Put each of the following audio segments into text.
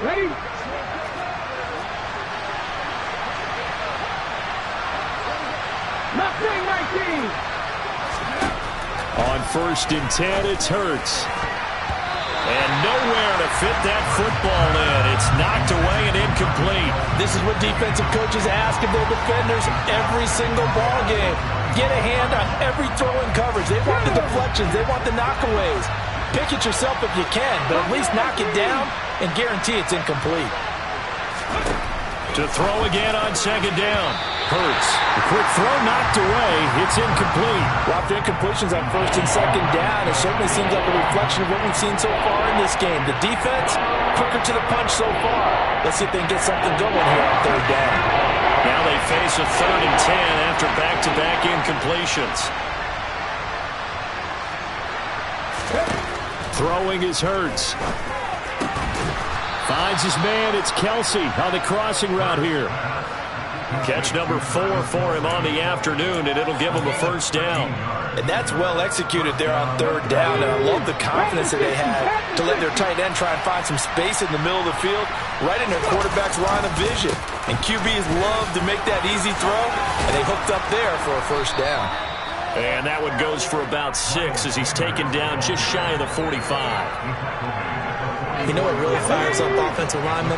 Ready? Nothing, my team. On 1st and 10, it's Hurts. And nowhere to fit that football in. It's knocked away and incomplete. This is what defensive coaches ask of their defenders every single ball game. Get a hand on every throw in coverage. They want the deflections. They want the knockaways. Pick it yourself if you can, but at least knock it down and guarantee it's incomplete. To throw again on 2nd down. Hurts. The quick throw knocked away. It's incomplete. Dropped incompletions on 1st and 2nd down. It certainly seems like a reflection of what we've seen so far in this game. The defense, quicker to the punch so far. Let's see if they can get something going here on 3rd down. Now they face a 3rd and 10 after back-to-back incompletions. Throwing is Hurts. Finds his man. It's Kelsey on the crossing route here. Catch number 4 for him on the afternoon, and it'll give him a 1st down. And that's well executed there on 3rd down, and I love the confidence that they had to let their tight end try and find some space in the middle of the field, right in their quarterback's line of vision. And QBs love to make that easy throw, and they hooked up there for a 1st down. And that one goes for about 6 as he's taken down just shy of the 45. You know what really fires up offensive linemen?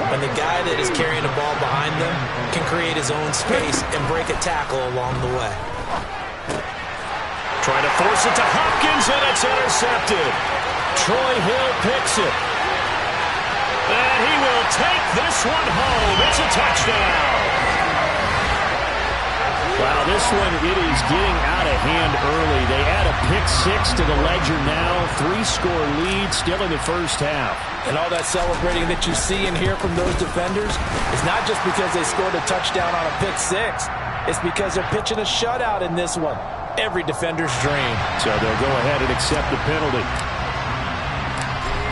When the guy that is carrying the ball behind them can create his own space and break a tackle along the way. Trying to force it to Hopkins, and it's intercepted. Troy Hill picks it. And he will take this one home. It's a touchdown. Wow, this one, it is getting out of hand early. They add a pick-6 to the ledger now. 3-score lead still in the 1st half. And all that celebrating that you see and hear from those defenders is not just because they scored a touchdown on a pick-6. It's because they're pitching a shutout in this one. Every defender's dream. So they'll go ahead and accept the penalty.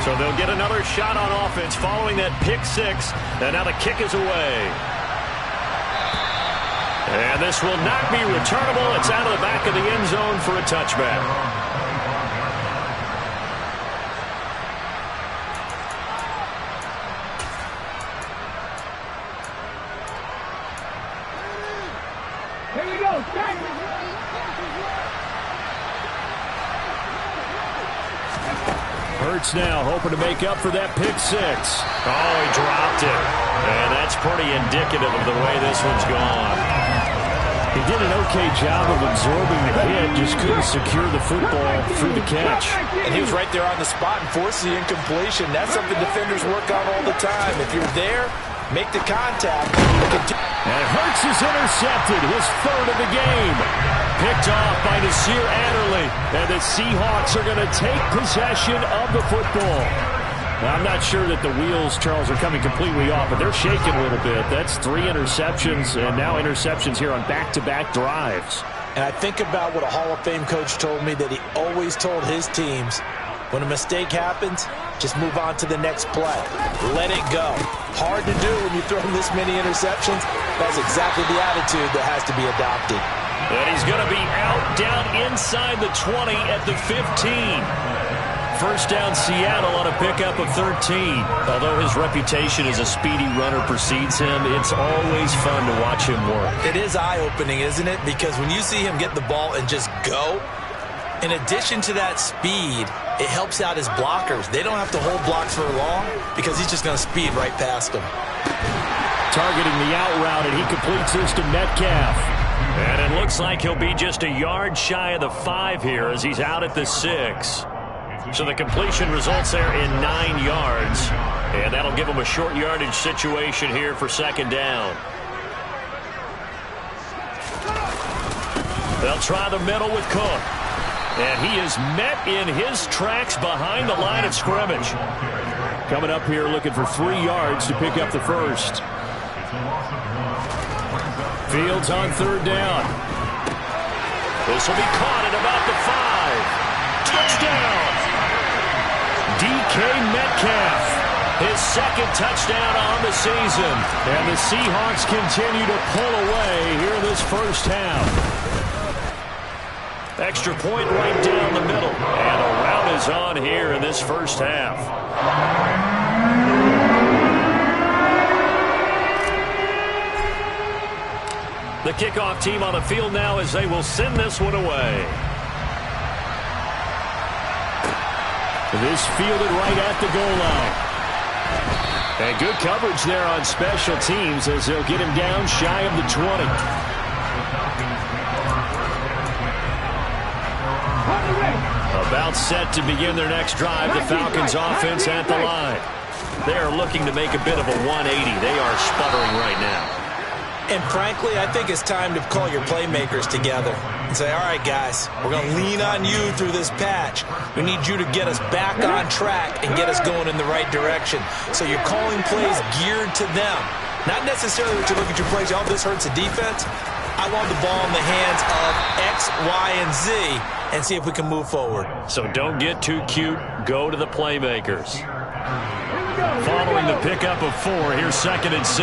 So they'll get another shot on offense following that pick-6. And now the kick is away. And this will not be returnable. It's out of the back of the end zone for a touchback. Here we go. Hurts now hoping to make up for that pick-6. Oh, he dropped it. And that's pretty indicative of the way this one's gone. He did an okay job of absorbing the hit, just couldn't secure the football through the catch. And he was right there on the spot and forced the incompletion. That's something defenders work on all the time. If you're there, make the contact. And Hurts is intercepted, his 3rd of the game. Picked off by Nasir Adderley. And the Seahawks are going to take possession of the football. Now, I'm not sure that the wheels, Charles, are coming completely off, but they're shaking a little bit. That's 3 interceptions, and now interceptions here on back-to-back drives. And I think about what a Hall of Fame coach told me, that he always told his teams, when a mistake happens, just move on to the next play. Let it go. Hard to do when you throw this many interceptions. That's exactly the attitude that has to be adopted. And he's going to be out down inside the 20 at the 15. 1st down Seattle on a pickup of 13. Although his reputation as a speedy runner precedes him, it's always fun to watch him work. It is eye-opening, isn't it? Because when you see him get the ball and just go, in addition to that speed, it helps out his blockers. They don't have to hold blocks for long because he's just going to speed right past them. Targeting the out route, and he completes this to Metcalf. And it looks like he'll be just a yard shy of the 5 here as he's out at the 6. So the completion results there in 9 yards. And that'll give him a short yardage situation here for 2nd down. They'll try the middle with Cook. And he is met in his tracks behind the line of scrimmage. Coming up here looking for 3 yards to pick up the 1st. Fields on 3rd down. This will be caught at about the 5. Touchdown! DK Metcalf, his 2nd touchdown on the season. And the Seahawks continue to pull away here in this 1st half. Extra point right down the middle. And a rout is on here in this 1st half. The kickoff team on the field now as they will send this one away. This fielded right at the goal line. And good coverage there on special teams as they'll get him down shy of the 20. About set to begin their next drive. The Falcons offense at the line. They are looking to make a bit of a 180. They are sputtering right now. And frankly, I think it's time to call your playmakers together and say, all right, guys, we're going to lean on you through this patch. We need you to get us back on track and get us going in the right direction. So you're calling plays geared to them. Not necessarily what you look at your plays, oh, this hurts the defense. I want the ball in the hands of X, Y, and Z and see if we can move forward. So don't get too cute. Go to the playmakers. Following the pickup of 4, here's 2nd and 6.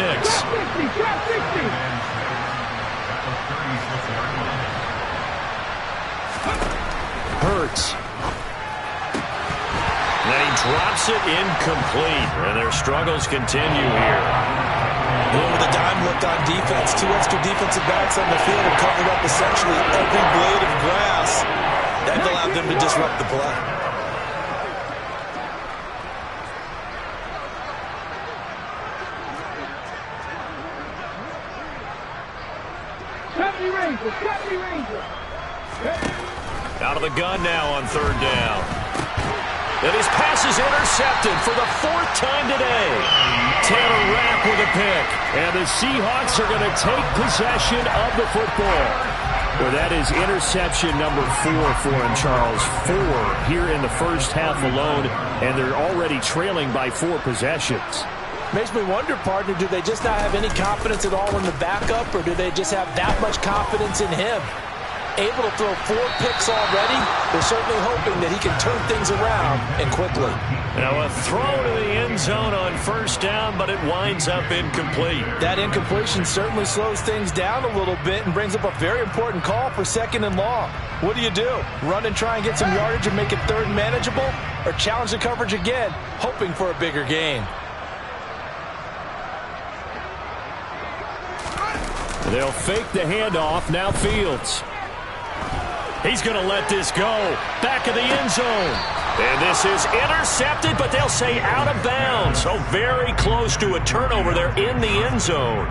Hurts. Then he drops it incomplete, and their struggles continue here. With a dime looked on defense, 2 extra defensive backs on the field and covered up essentially every blade of grass. That allowed them to disrupt the play. Out of the gun now on 3rd down. And his pass is intercepted for the 4th time today. Tanner Rapp with a pick. And the Seahawks are going to take possession of the football. Well, that is interception number 4 for him, Charles. 4 here in the first half alone, and they're already trailing by 4 possessions. Makes me wonder, partner, do they just not have any confidence at all in the backup, or do they just have that much confidence in him? Able to throw 4 picks already, they're certainly hoping that he can turn things around and quickly. Now a throw to the end zone on 1st down, but it winds up incomplete. That incompletion certainly slows things down a little bit and brings up a very important call for 2nd and long. What do? Run and try and get some yardage and make it 3rd and manageable, or challenge the coverage again, hoping for a bigger gain? They'll fake the handoff. Now Fields. He's going to let this go. Back of the end zone. And this is intercepted, but they'll say out of bounds. So very close to a turnover there in the end zone.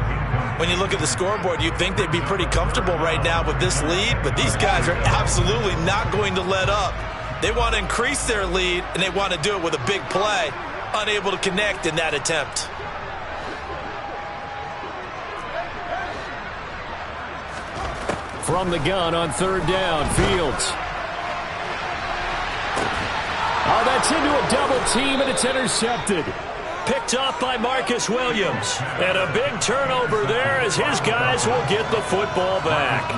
When you look at the scoreboard, you'd think they'd be pretty comfortable right now with this lead, but these guys are absolutely not going to let up. They want to increase their lead, and they want to do it with a big play. Unable to connect in that attempt. From the gun on 3rd down, Fields. Oh, that's into a double team, and it's intercepted. Picked off by Marcus Williams. And a big turnover there as his guys will get the football back.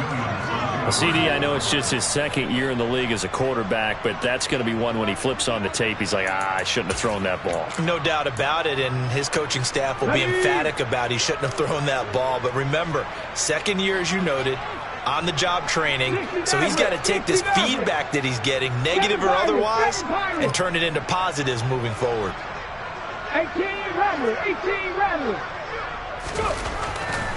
Well, CD, I know it's just his 2nd year in the league as a quarterback, but that's going to be one when he flips on the tape. He's like, I shouldn't have thrown that ball. No doubt about it, and his coaching staff will be emphatic about he shouldn't have thrown that ball. But remember, 2nd year, as you noted, on-the-job training, so he's got to take this feedback that he's getting, negative or otherwise, and turn it into positives moving forward. 18 Rattler.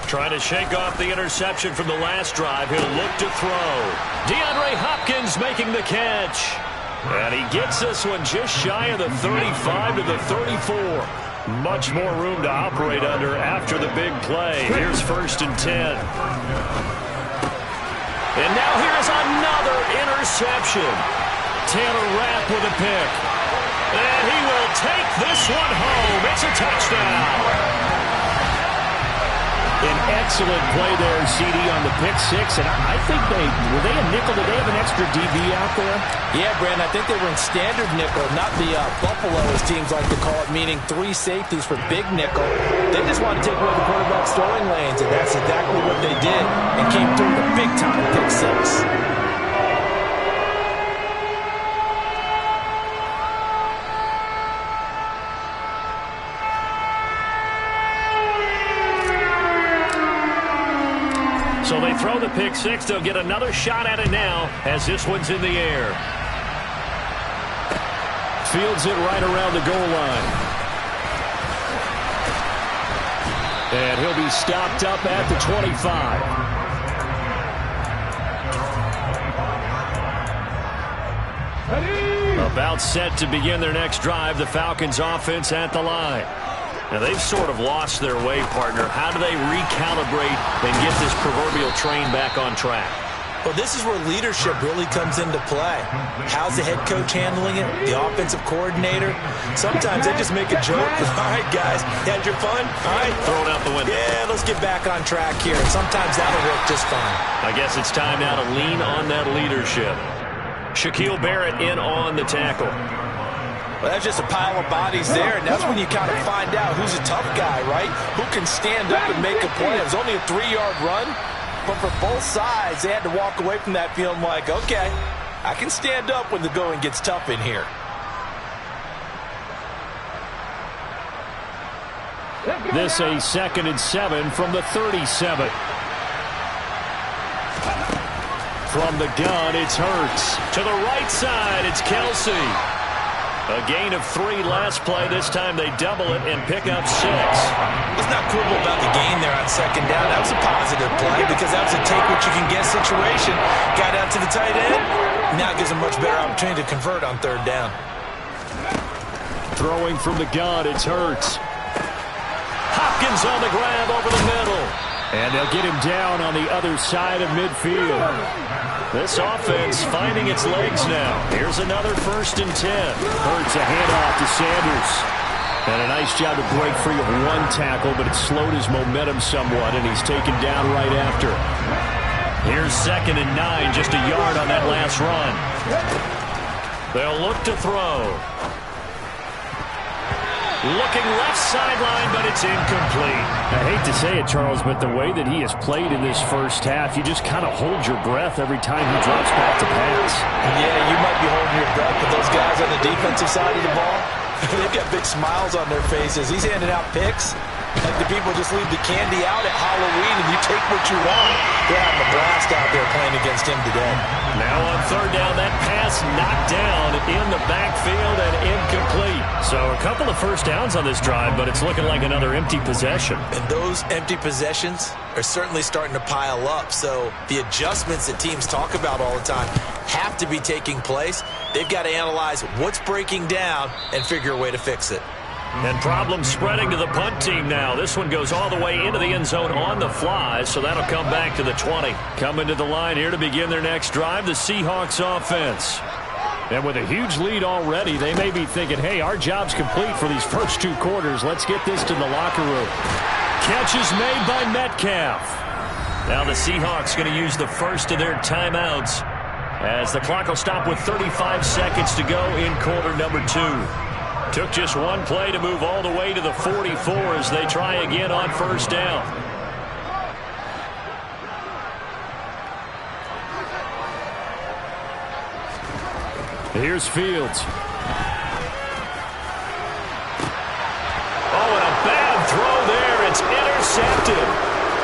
Trying to shake off the interception from the last drive. He'll look to throw. DeAndre Hopkins making the catch. And he gets this one just shy of the 35 to the 34. Much more room to operate under after the big play. Here's 1st and 10. And now here's another interception. Tanner Rapp with a pick. And he will take this one home. It's a touchdown. An excellent play there, CD, on the pick 6. And I think were they a nickel? Did they have an extra DB out there? Yeah, Brandon, I think they were in standard nickel, not the Buffalo, as teams like to call it, meaning 3 safeties for big nickel. They just wanted to take away the quarterback's throwing lanes, and that's exactly what they did, and came through the big-time pick 6. So they throw the pick 6. They'll get another shot at it now as this one's in the air. Fields it right around the goal line. And he'll be stopped up at the 25. About set to begin their next drive, the Falcons offense at the line. Now, they've sort of lost their way, partner. How do they recalibrate and get this proverbial train back on track? Well, this is where leadership really comes into play. How's the head coach handling it? The offensive coordinator? Sometimes they just make a joke. All right, guys, had your fun? All right. Throw it out the window. Yeah, let's get back on track here. And sometimes that'll work just fine. I guess it's time now to lean on that leadership. Shaquille Barrett in on the tackle. Well, that's just a pile of bodies there, and that's when you kind of find out who's a tough guy, right? Who can stand up and make a play. It was only a 3-yard run. But for both sides, they had to walk away from that feeling like, okay, I can stand up when the going gets tough in here. This a 2nd and 7 from the 37. From the gun, it's Hurts. To the right side, it's Kelsey. A gain of 3 last play. This time they double it and pick up 6. Let's not quibble about the gain there on 2nd down. That was a positive play because that was a take-what-you-can-get situation. Got out to the tight end. Now it gives them much better opportunity to convert on 3rd down. Throwing from the gun, it's Hurts. Hopkins on the grab over the middle. And they'll get him down on the other side of midfield. This offense finding its legs now. Here's another 1st and 10. Hurts a handoff to Sanders. And a nice job to break free of 1 tackle, but it slowed his momentum somewhat, and he's taken down right after. Here's 2nd and 9, just a yard on that last run. They'll look to throw. Looking left sideline, but it's incomplete. I hate to say it, Charles, but the way that he has played in this first half, you just kind of hold your breath every time he drops back to pass. Yeah, you might be holding your breath, but those guys on the defensive side of the ball, they've got big smiles on their faces. He's handing out picks. Like the people just leave the candy out at Halloween and you take what you want. They're having a blast out there playing against him today. Now on 3rd down, that pass knocked down in the backfield and incomplete. So a couple of 1st downs on this drive, but it's looking like another empty possession. And those empty possessions are certainly starting to pile up. So the adjustments that teams talk about all the time have to be taking place. They've got to analyze what's breaking down and figure a way to fix it. And problems spreading to the punt team now. This one goes all the way into the end zone on the fly, so that'll come back to the 20. Coming to the line here to begin their next drive, the Seahawks offense. And with a huge lead already, they may be thinking, hey, our job's complete for these first 2 quarters. Let's get this to the locker room. Catch is made by Metcalf. Now the Seahawks going to use the first of their timeouts as the clock will stop with 35 seconds to go in quarter number 2. Took just 1 play to move all the way to the 44 as they try again on 1st down. Here's Fields. Oh, and a bad throw there. It's intercepted.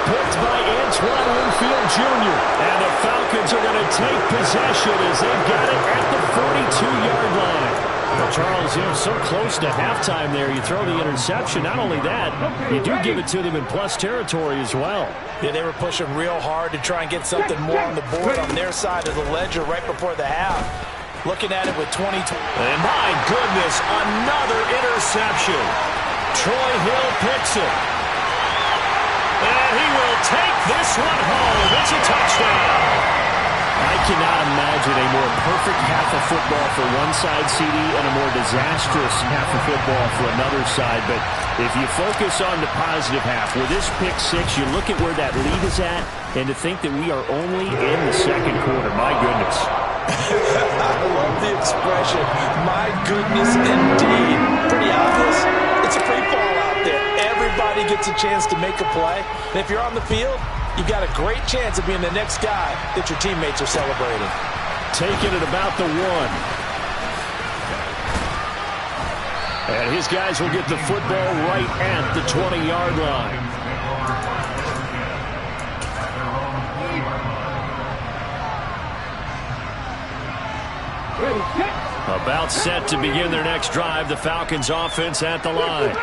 Picked by Antoine Winfield Jr. And the Falcons are going to take possession as they've got it at the 42-yard line. Well, Charles, so close to halftime there. You throw the interception. Not only that, you do give it to them in plus territory as well. Yeah, they were pushing real hard to try and get something more on the board on their side of the ledger right before the half. Looking at it with 20. And my goodness, another interception. Troy Hill picks it. And he will take this one home. It's a touchdown. I cannot imagine a more perfect half of football for one side, CD, and a more disastrous half of football for another side. But if you focus on the positive half, with this pick 6, you look at where that lead is at, and to think that we are only in the 2nd quarter, my goodness. I love the expression, my goodness indeed. Pretty obvious. It's a free fall out there. Everybody gets a chance to make a play. And if you're on the field, you've got a great chance of being the next guy that your teammates are celebrating. Taking it about the 1. And his guys will get the football right at the 20-yard line. Ready, set. About set to begin their next drive, the Falcons offense at the line.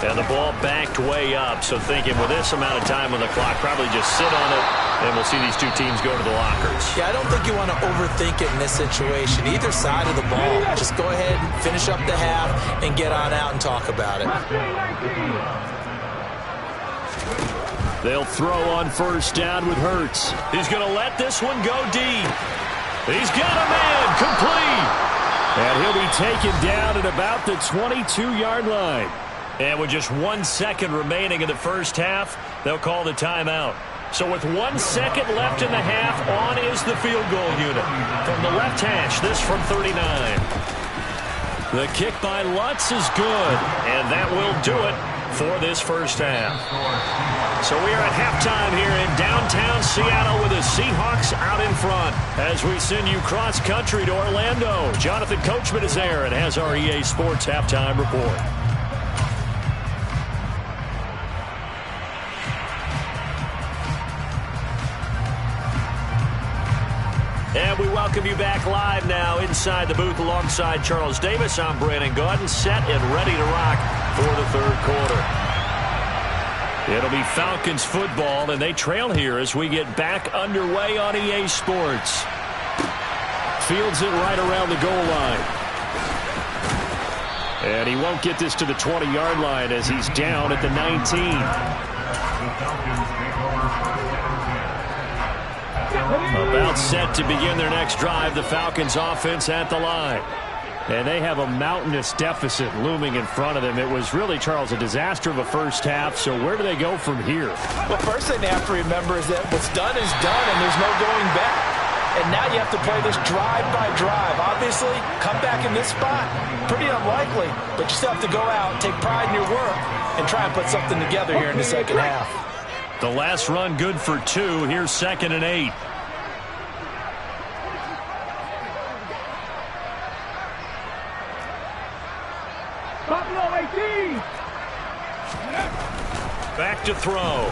And the ball backed way up, so thinking with this amount of time on the clock, probably just sit on it, and we'll see these two teams go to the lockers. Yeah, I don't think you want to overthink it in this situation. Either side of the ball, just go ahead and finish up the half and get on out and talk about it. They'll throw on first down with Hurts. He's going to let this one go deep. He's got a man, complete. And he'll be taken down at about the 22-yard line. And with just 1 second remaining in the first half, they'll call the timeout. So with 1 second left in the half, on is the field goal unit. From the left hash, this from 39. The kick by Lutz is good, and that will do it for this first half. So we are at halftime here in downtown Seattle with the Seahawks out in front. As we send you cross-country to Orlando, Jonathan Coachman is there and has our EA Sports halftime report. And we welcome you back live now inside the booth alongside Charles Davis. I'm Brandon Gaudin, set and ready to rock for the third quarter. It'll be Falcons football, and they trail here as we get back underway on EA Sports. Fields it right around the goal line. And he won't get this to the 20-yard line as he's down at the 19. About set to begin their next drive, the Falcons offense at the line. And they have a mountainous deficit looming in front of them. It was really, Charles, a disaster of a first half. So where do they go from here? Well, first thing they have to remember is that what's done is done, and there's no going back. And now you have to play this drive by drive. Obviously, come back in this spot, pretty unlikely. But you still have to go out, take pride in your work, and try and put something together here in the second half. The last run good for 2. Here's 2nd and 8. Buffalo 18. Back to throw.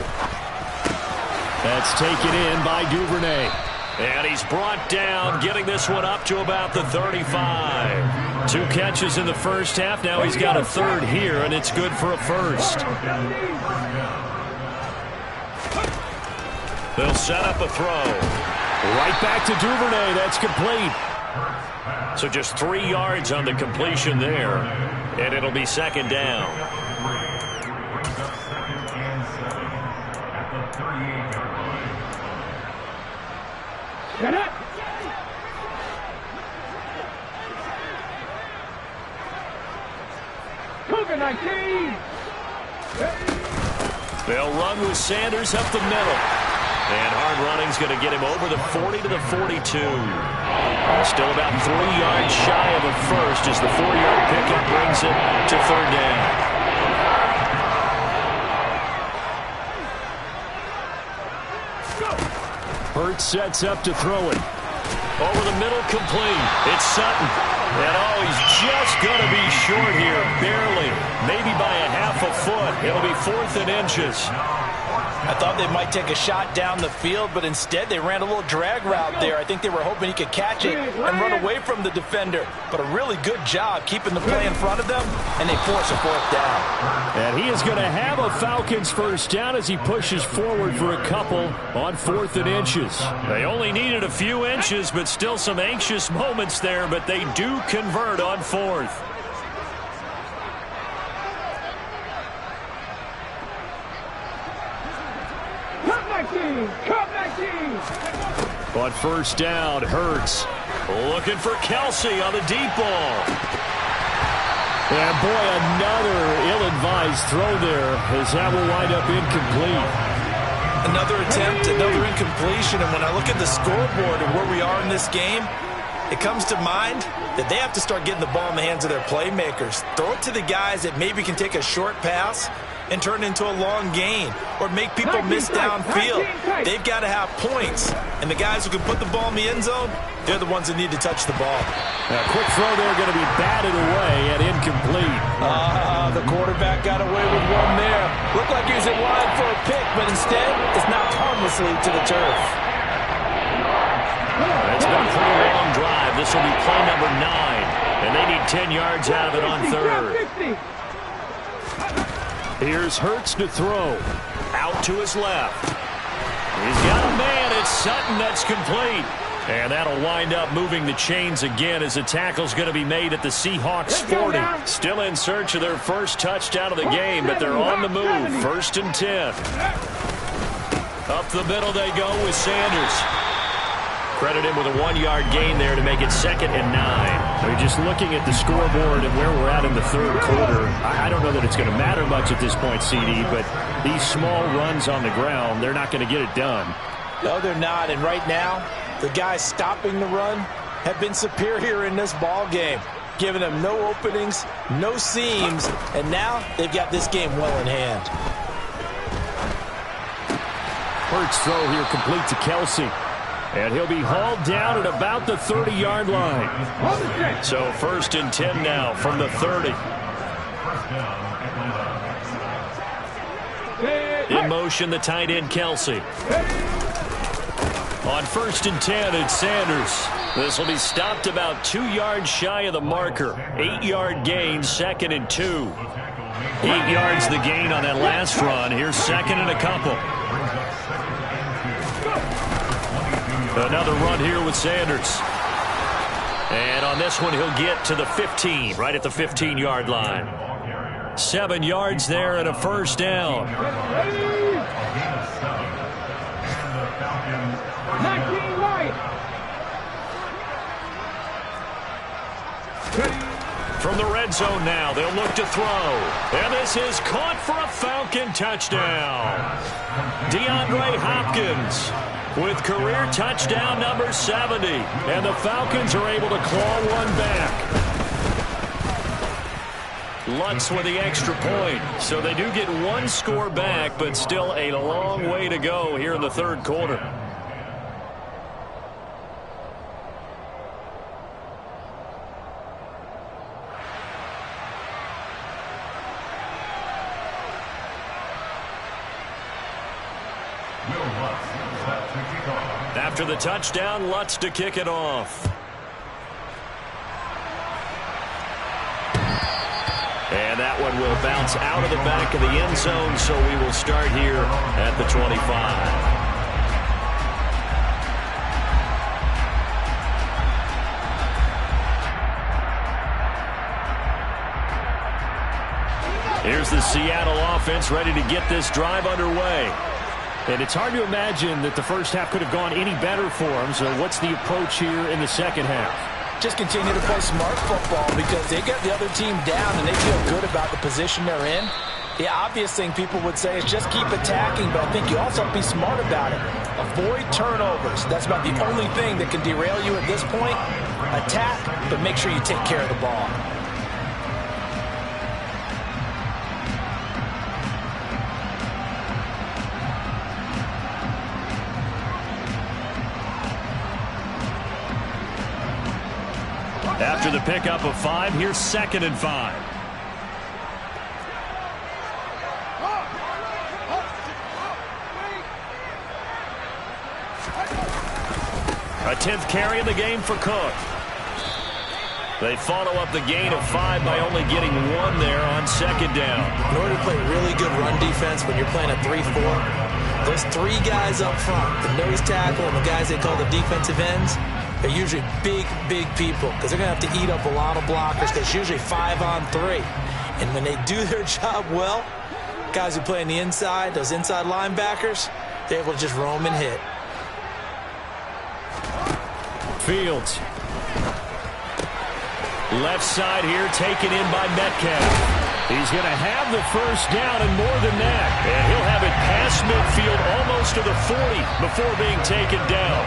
That's taken in by Duvernay. And he's brought down, getting this one up to about the 35. 2 catches in the first half. Now he's got a third here, and it's good for a first. They'll set up a throw. Right back to Duvernay. That's complete. So just 3 yards on the completion there. And it'll be 2nd down. Get up. Cougar 19. They'll run with Sanders up the middle. And hard running's going to get him over the 40 to the 42. Still about 3 yards shy of a first as the 4-yard pickup brings it to 3rd down. Hurts sets up to throw it. Over the middle, complete. It's Sutton. And oh, he's just going to be short here, barely. Maybe by a half a foot. It'll be 4th and inches. I thought they might take a shot down the field, but instead they ran a little drag route there. I think they were hoping he could catch it and run away from the defender. But a really good job keeping the play in front of them, and they force a 4th down. And he is going to have a Falcons first down as he pushes forward for a couple on 4th and inches. They only needed a few inches, but still some anxious moments there, but they do convert on 4th. On first down, Hurts looking for Kelsey on the deep ball. And boy, another ill-advised throw there as that will wind up incomplete. Another attempt, another incompletion, and when I look at the scoreboard and where we are in this game, it comes to mind that they have to start getting the ball in the hands of their playmakers. Throw it to the guys that maybe can take a short pass and turn it into a long gain or make people miss downfield. They've got to have points, and the guys who can put the ball in the end zone, they're the ones that need to touch the ball. A quick throw there going to be batted away and incomplete. The quarterback got away with one there. Looked like he was in line for a pick, but instead it's knocked harmlessly to the turf. It's been a pretty long drive. This will be play number 9. And they need 10 yards out of it on third. Here's Hurts to throw. Out to his left. He's got a man. It's Sutton that's complete. And that'll wind up moving the chains again as the tackle's going to be made at the Seahawks 40. Still in search of their first touchdown of the game, but they're on the move. 1st and 10. Up the middle they go with Sanders. Credit him with a 1-yard gain there to make it 2nd and 9. We're just looking at the scoreboard and where we're at in the third quarter. I don't know that it's going to matter much at this point, CD, but these small runs on the ground, they're not going to get it done. No, they're not. And right now, the guys stopping the run have been superior in this ball game, giving them no openings, no seams, and now they've got this game well in hand. Hurts throw here complete to Kelsey. And he'll be hauled down at about the 30-yard line. So 1st and 10 now from the 30. In motion, the tight end, Kelsey. On 1st and 10, it's Sanders. This will be stopped about 2 yards shy of the marker. 8-yard gain, 2nd and 2. 8 yards the gain on that last run. Here's 2nd and a couple. Another run here with Sanders. And on this one, he'll get to the 15, right at the 15-yard line. 7 yards there and a 1st down. 19 right. From the red zone now, they'll look to throw. And this is caught for a Falcon touchdown. DeAndre Hopkins with career touchdown number 70. And the Falcons are able to claw one back. Lutz with the extra point. So they do get one score back, but still a long way to go here in the third quarter. After the touchdown, Lutz to kick it off. And that one will bounce out of the back of the end zone, so we will start here at the 25. Here's the Seattle offense ready to get this drive underway. And it's hard to imagine that the first half could have gone any better for them. So what's the approach here in the second half? Just continue to play smart football because they got the other team down and they feel good about the position they're in. The obvious thing people would say is just keep attacking, but I think you also have to be smart about it. Avoid turnovers. That's about the only thing that can derail you at this point. Attack, but make sure you take care of the ball. After the pickup of 5, here's 2nd and 5. A 10th carry in the game for Cook. They follow up the gain of 5 by only getting 1 there on 2nd down. In order to play really good run defense when you're playing a 3-4, those 3 guys up front, the nose tackle and the guys they call the defensive ends, they're usually big, big people because they're going to have to eat up a lot of blockers. There's usually 5 on 3. And when they do their job well, guys who play on the inside, those inside linebackers, they're able to just roam and hit. Fields. Left side here taken in by Metcalf. He's going to have the first down and more than that. And he'll have it past midfield almost to the 40 before being taken down.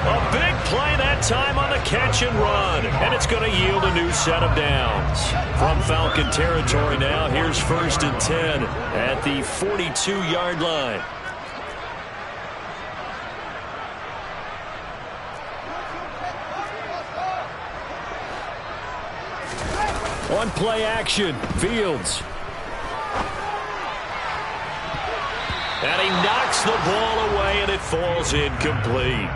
A big play that time on the catch and run. And it's going to yield a new set of downs. From Falcon territory now, here's 1st and 10 at the 42-yard line. One play action, Fields. And he knocks the ball away, and it falls incomplete.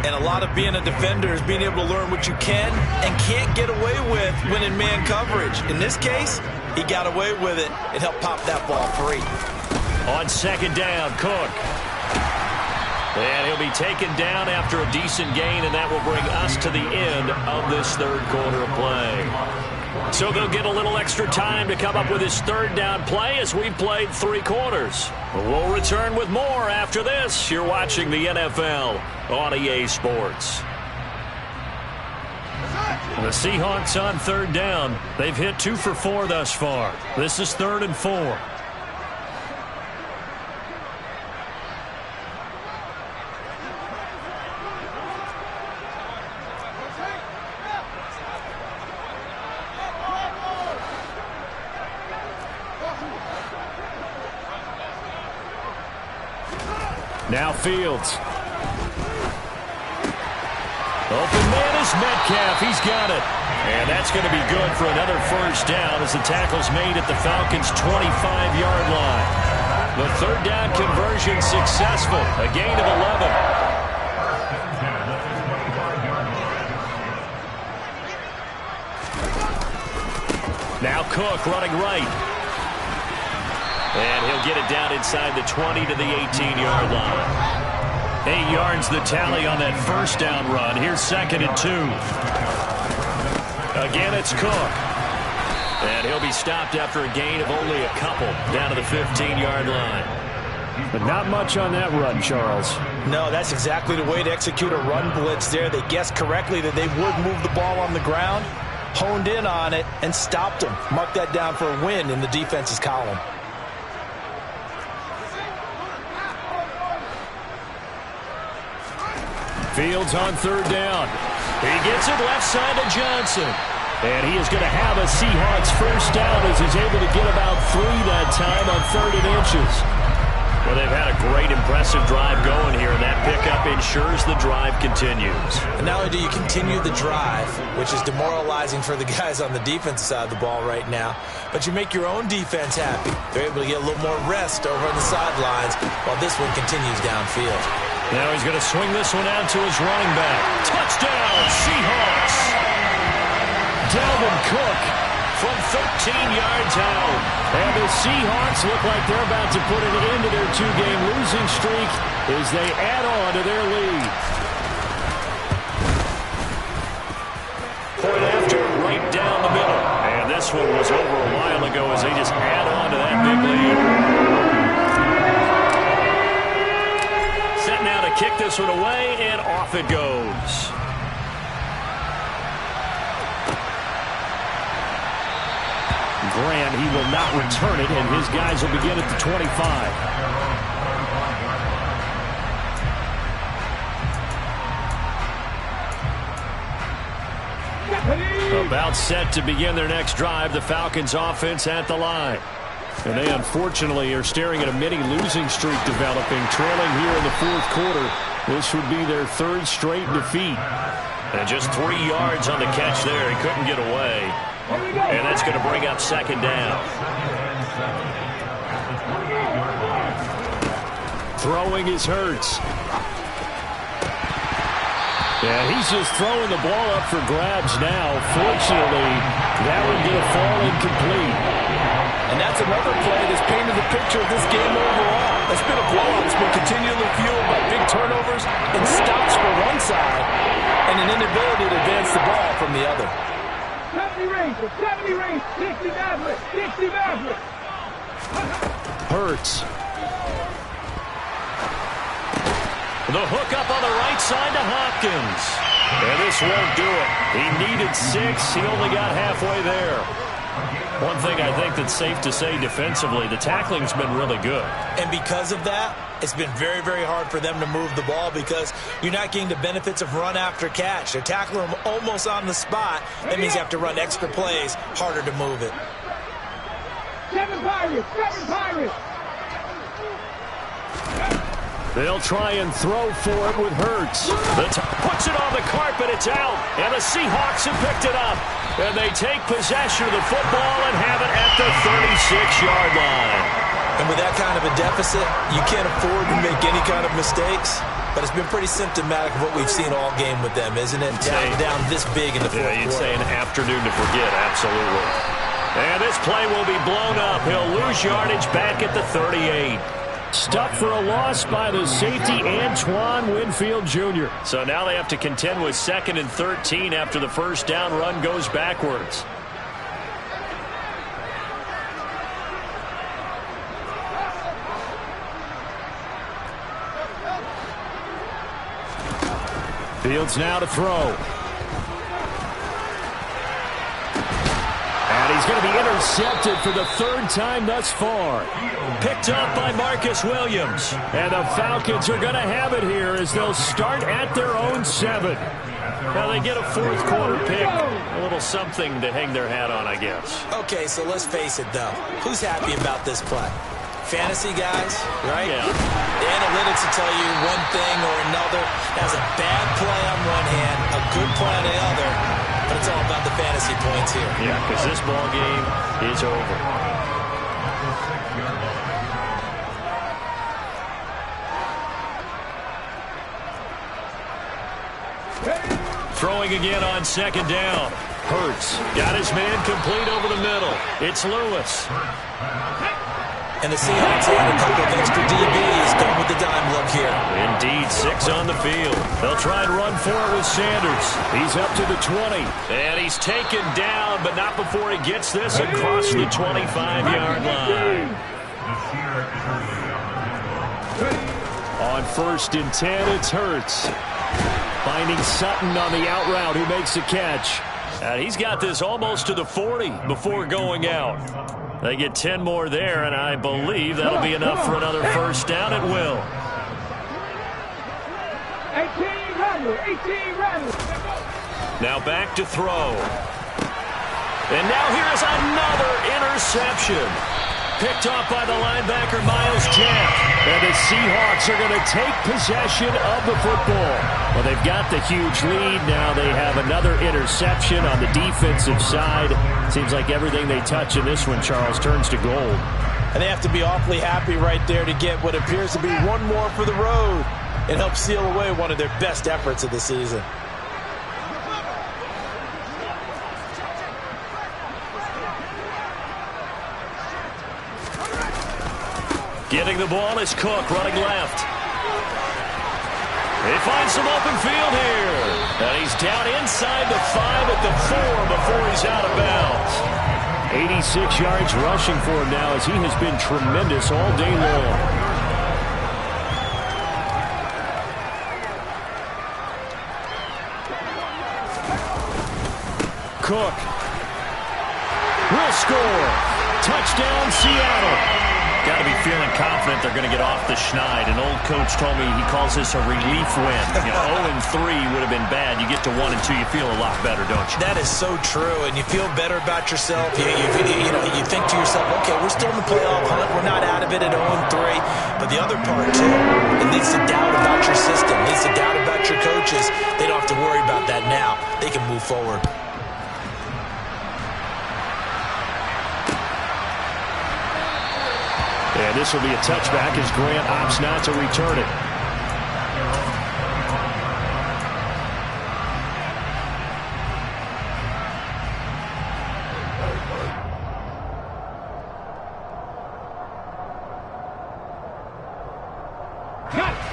And a lot of being a defender is being able to learn what you can and can't get away with when in man coverage. In this case, he got away with it and helped pop that ball free. On second down, Cook. And he'll be taken down after a decent gain, and that will bring us to the end of this third quarter of play. So they'll get a little extra time to come up with his third down play as we've played 3 quarters. We'll return with more after this. You're watching the NFL on EA Sports. The Seahawks on third down. They've hit 2 for 4 thus far. This is 3rd and 4. Now Fields. Open man is Metcalf. He's got it. And that's going to be good for another first down as the tackle's made at the Falcons' 25-yard line. The third down conversion successful. A gain of 11. Now Cook running right. And he'll get it down inside the 20 to the 18-yard line. 8 yards the tally on that first down run. Here's 2nd and 2. Again, it's Cook. And he'll be stopped after a gain of only a couple down to the 15-yard line. But not much on that run, Charles. No, that's exactly the way to execute a run blitz there. They guessed correctly that they would move the ball on the ground, honed in on it, and stopped them. Mark that down for a win in the defense's column. Fields on third down. He gets it left side to Johnson. And he is going to have a Seahawks first down as he's able to get about 3 that time on 3rd and inches. Well, they've had a great, impressive drive going here, and that pickup ensures the drive continues. And not only do you continue the drive, which is demoralizing for the guys on the defensive side of the ball right now, but you make your own defense happy. They're able to get a little more rest over on the sidelines while this one continues downfield. Now he's going to swing this one out to his running back. Touchdown, Seahawks! Dalvin Cook from 13 yards out. And the Seahawks look like they're about to put an end to their 2-game losing streak as they add on to their lead. Point after, right down the middle. And this one was over a while ago as they just add on to that big lead. Set now to kick this one away, and off it goes. Graham, he will not return it, and his guys will begin at the 25. About set to begin their next drive, the Falcons offense at the line. And they unfortunately are staring at a mini losing streak developing, trailing here in the 4th quarter. This would be their 3rd straight defeat. And just 3 yards on the catch there. He couldn't get away. And that's going to bring up 2nd down. Throwing is Hurts. Yeah, he's just throwing the ball up for grabs now. Fortunately, that one going to fall incomplete. And that's another play that's painted the picture of this game overall. It's been a blowout. It's been continually fueled by big turnovers and stops for one side and an inability to advance the ball from the other. 70 range, 60 Maverick. Hurts. The hook up on the right side to Hopkins. And this won't do it. He needed 6. He only got halfway there. One thing I think that's safe to say defensively, the tackling's been really good. And because of that, it's been very, very hard for them to move the ball because you're not getting the benefits of run after catch. They're tackling them almost on the spot. That means you have to run extra plays, harder to move it. 7 Pirates. They'll try and throw for it with Hurts. Puts it on the carpet, it's out. And the Seahawks have picked it up. And they take possession of the football and have it at the 36-yard line. And with that kind of a deficit, you can't afford to make any kind of mistakes. But it's been pretty symptomatic of what we've seen all game with them, isn't it? Down this big in the fourth quarter. You'd say an afternoon to forget, absolutely. And this play will be blown up. He'll lose yardage back at the 38. Stuck for a loss by the safety, Antoine Winfield Jr. So now they have to contend with 2nd and 13 after the first down run goes backwards. Fields now to throw. And he's going to be intercepted for the 3rd time thus far. Picked up by Marcus Williams. And the Falcons are going to have it here as they'll start at their own 7. Now they get a 4th quarter pick. A little something to hang their hat on, I guess. Okay, so let's face it, though. Who's happy about this play? Fantasy guys, right? Yeah. The analytics will tell you one thing or another. Has a bad play on one hand, a good play on the other, but it's all about the fantasy points here. Yeah, because this ball game is over. Throwing again on 2nd down. Hurts got his man complete over the middle. It's Lewis. And the Seahawks add a couple of extra DBs, going with the dime look here. Indeed, 6 on the field. They'll try and run for it with Sanders. He's up to the 20. And he's taken down, but not before he gets this across the 25-yard line. On 1st and 10, it's Hurts. Finding Sutton on the out route, who makes the catch. And he's got this almost to the 40 before going out. They get 10 more there, and I believe that'll be enough for another first down at will. 18 runners. Now back to throw. And now here's another interception. Picked off by the linebacker, Miles Jack. And the Seahawks are going to take possession of the football. Well, they've got the huge lead. Now they have another interception on the defensive side. Seems like everything they touch in this one, Charles, turns to gold. And they have to be awfully happy right there to get what appears to be one more for the road and help seal away one of their best efforts of the season. Getting the ball is Cook, running left. He finds some open field here. And he's down inside the 5 at the 4 before he's out of bounds. 86 yards rushing for him now as he has been tremendous all day long. Cook will score. Touchdown, Seattle. Got to be feeling confident they're going to get off the schneid. An old coach told me he calls this a relief win. 0-3 would have been bad. You get to 1-2, you feel a lot better, don't you? That is so true, and you feel better about yourself. You think to yourself, okay, we're still in the playoff hunt. We're not out of it at 0-3. But the other part, too, it leads to doubt about your system. It leads to doubt about your coaches. They don't have to worry about that now. They can move forward. And this will be a touchback as Grant opts not to return it.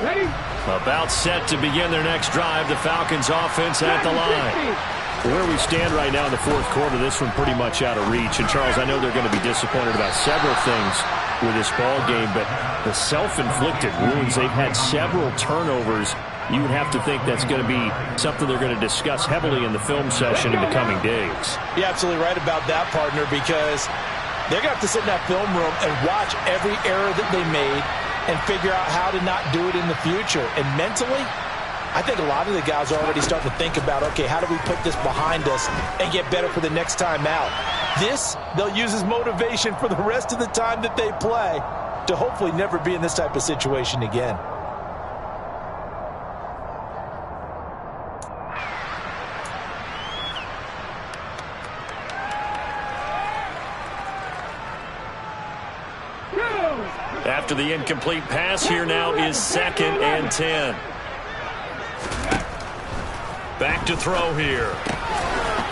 Ready? About set to begin their next drive. The Falcons offense at the line. Where we stand right now in the 4th quarter, this one pretty much out of reach. And, Charles, I know they're going to be disappointed about several things with this ball game, but the self-inflicted wounds, they've had several turnovers. You would have to think that's going to be something they're going to discuss heavily in the film session in the coming days. You're absolutely right about that, partner, because they're going to have to sit in that film room and watch every error that they made and figure out how to not do it in the future. And mentally, I think a lot of the guys are already starting to think about, okay, how do we put this behind us and get better for the next time out? This, they'll use as motivation for the rest of the time that they play to hopefully never be in this type of situation again. Two. After the incomplete pass, here now is 2nd and 10. Back to throw here.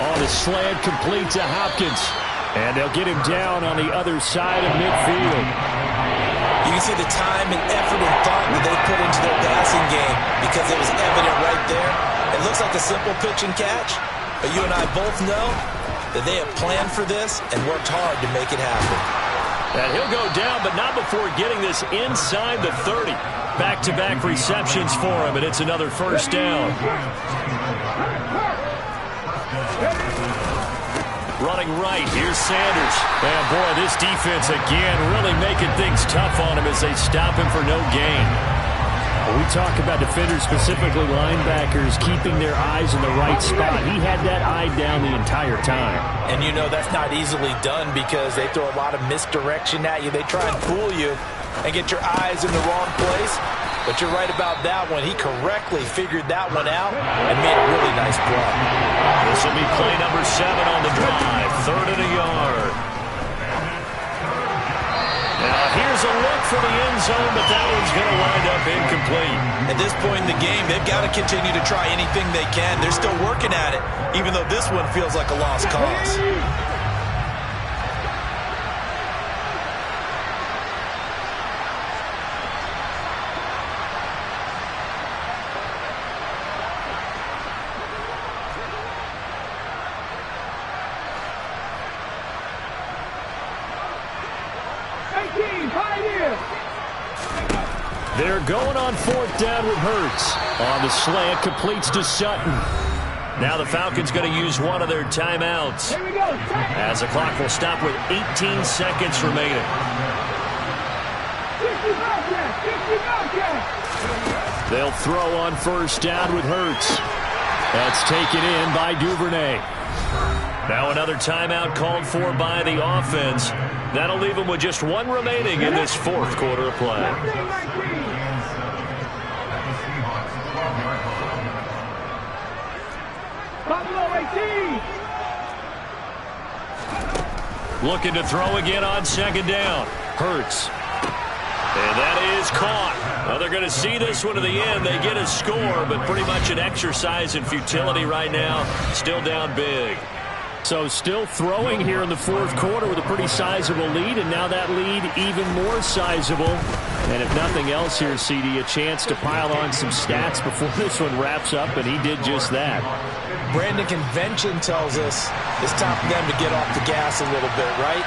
On a slant, complete to Hopkins. And they'll get him down on the other side of midfield. You can see the time and effort and thought that they put into their passing game because it was evident right there. It looks like a simple pitch and catch, but you and I both know that they have planned for this and worked hard to make it happen. And he'll go down, but not before getting this inside the 30. Back-to-back receptions for him, and it's another first down. Running right, here's Sanders. And boy, this defense again really making things tough on him as they stop him for no gain. When we talk about defenders, specifically linebackers, keeping their eyes in the right spot, he had that eye down the entire time. And you know that's not easily done because they throw a lot of misdirection at you. They try and fool you and get your eyes in the wrong place. But you're right about that one. He correctly figured that one out and made a really nice play. This will be play number 7 on the drive. 3rd and a yard. Now here's a look for the end zone, but that one's going to wind up incomplete. At this point in the game, they've got to continue to try anything they can. They're still working at it, even though this one feels like a lost cause. They're going on 4th down with Hurts. On the slant, completes to Sutton. Now the Falcons going to use one of their timeouts. As the clock will stop with 18 seconds remaining. They'll throw on 1st down with Hurts. That's taken in by Duvernay. Now another timeout called for by the offense. That'll leave them with just 1 remaining in this 4th quarter of play. Looking to throw again on 2nd down. Hurts. And that is caught. Well, they're going to see this one to the end. They get a score, but pretty much an exercise in futility right now. Still down big. So still throwing here in the 4th quarter with a pretty sizable lead, and now that lead even more sizable. And if nothing else here, CD, a chance to pile on some stats before this one wraps up, and he did just that. Brandon, convention tells us it's time for them to get off the gas a little bit, right?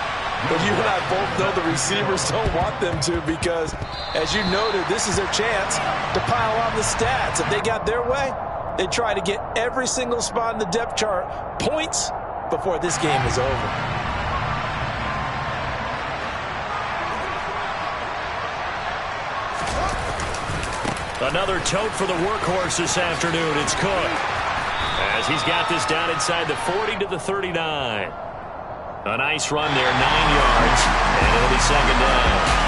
But you and I both know the receivers don't want them to because, as you noted, this is their chance to pile on the stats. If they got their way, they try to get every single spot in the depth chart points before this game is over. Another tote for the workhorse this afternoon. It's Cook. As he's got this down inside the 40 to the 39. A nice run there, 9 yards, and it'll be 2nd down.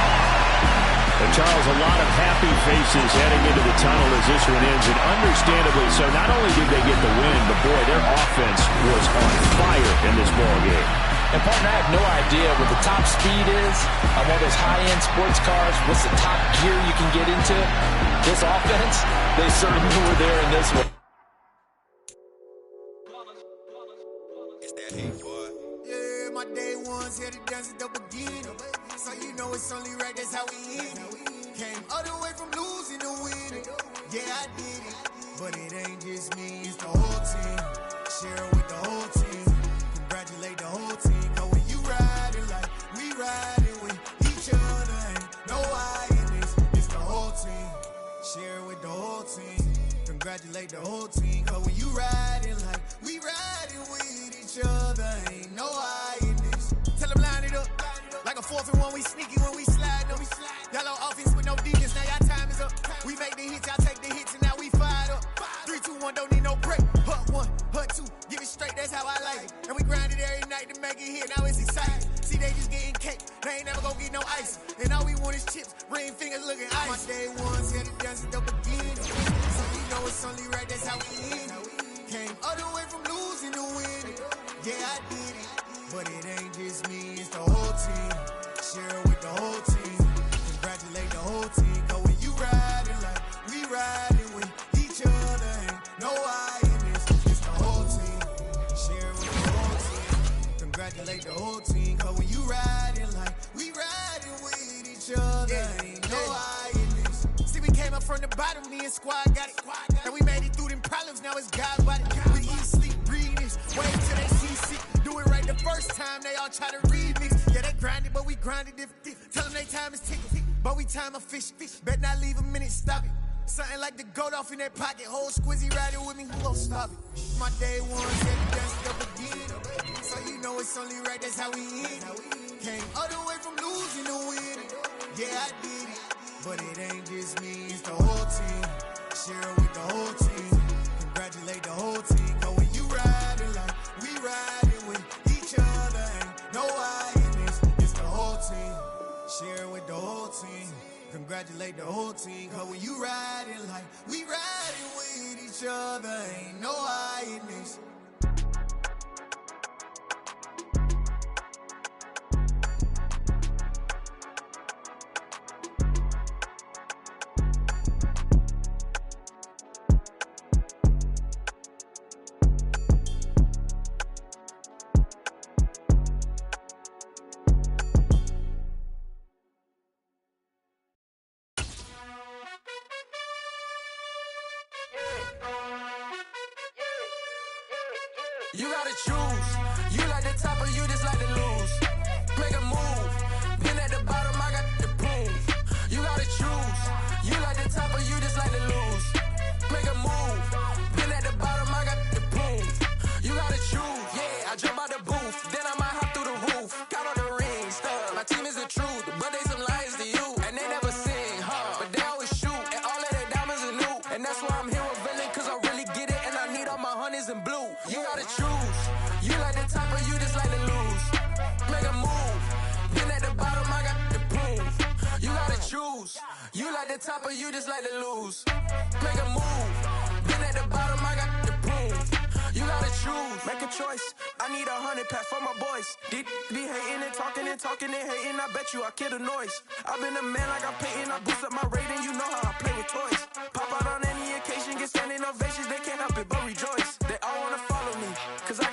And Charles, a lot of happy faces heading into the tunnel as this one ends, and understandably so. Not only did they get the win, but boy, their offense was on fire in this ball game. And partner, I have no idea what the top speed is on one of those high-end sports cars. What's the top gear you can get into? This offense, they certainly were there in this one. It's that heat, boy. Yeah, my day ones here to dance at the beginning. So you know it's only right, that's how we hit it. Came all the way from losing to winning. Yeah, I did it. But it ain't just me, it's the whole team. Share it with the whole team. Congratulate the whole team. Cause when you riding like we riding with each other, ain't no I in this. It's the whole team. Share it with the whole team. Congratulate the whole team. Cause when you riding like we riding with each other, ain't no I in this. Tell them line it up. Like a 4th and 1, we sneaky when we slide them. Yellow offense with no defense, now y'all time is up. We make the hits, y'all take the hits, and now we fired up. 3, 2, 1, don't need no break. Hut 1, hut 2, give it straight, that's how I like it. And we grind it every night to make it hit, now it's exciting. See, they just getting cake, they ain't never gonna get no ice. And all we want is chips, ring fingers looking ice. My day ones here to dance at the beginning. So you know it's only right, that's how we end it. Came all the way from losing to winning. Yeah, I did it. But it ain't just me, it's the whole team. Share it with the whole team. whole team. Cause when you riding like we riding with each other, ain't no I in this. It's the whole team. Share with the whole team. Congratulate the whole team. Cause when you riding like we riding with each other, ain't no I in this. See, we came up from the bottom, me and squad got it. And we made it through them problems, now it's God body. We eat, sleep, breathe this. Wait till they see sick. Do it right the first time, they all try to remix. Yeah, they grinded, but we grinded different. Tell them they time is ticking, but we time a fish. Bet not leave a minute, stop it. Something like the goat off in their pocket. Whole squizzy riding with me, who gon' stop it? My day one, said it danced up again. So you know it's only right, that's how we end. Came all the way from losing to winning. Yeah, I did it, but it ain't just me, it's the whole team. Share with the whole team. Congratulate the whole team. Cause when you riding like we riding with each other, ain't no I in this. It's the whole team. Share with the whole team. Congratulate the whole team. Cause when you riding like we riding with each other, ain't no I in this. You gotta choose. You like the top or you just like to lose. Make a move. Been at the bottom, I got the prove. You gotta choose. You like the top or you just like to lose. Make a move. Been at the bottom, I got the prove. You gotta choose. Yeah, I jump out the booth, then I might hop through the roof. Count on the rings, stuff. My team is the truth, but they some liars to you. And they never sing, but they always shoot. And all of their diamonds are new. And that's why I'm here with Villain, cause I really get it. And I need all my honeys in blue. You gotta choose. You like the top or you just like to lose. Make a move. Been at the bottom, I got the proof. You gotta choose. You like the top or you just like to lose. Make a move. Been at the bottom, I got the proof. You gotta choose. Make a choice. I need 100 pack for my boys. Be hating and talking and hating. I bet you I kill the noise. I've been a man like I'm Peyton. I boost up my rating. You know how I play with toys. Pop out on any occasion, get standing ovations. They can't help it but rejoice. They all wanna follow me, cause I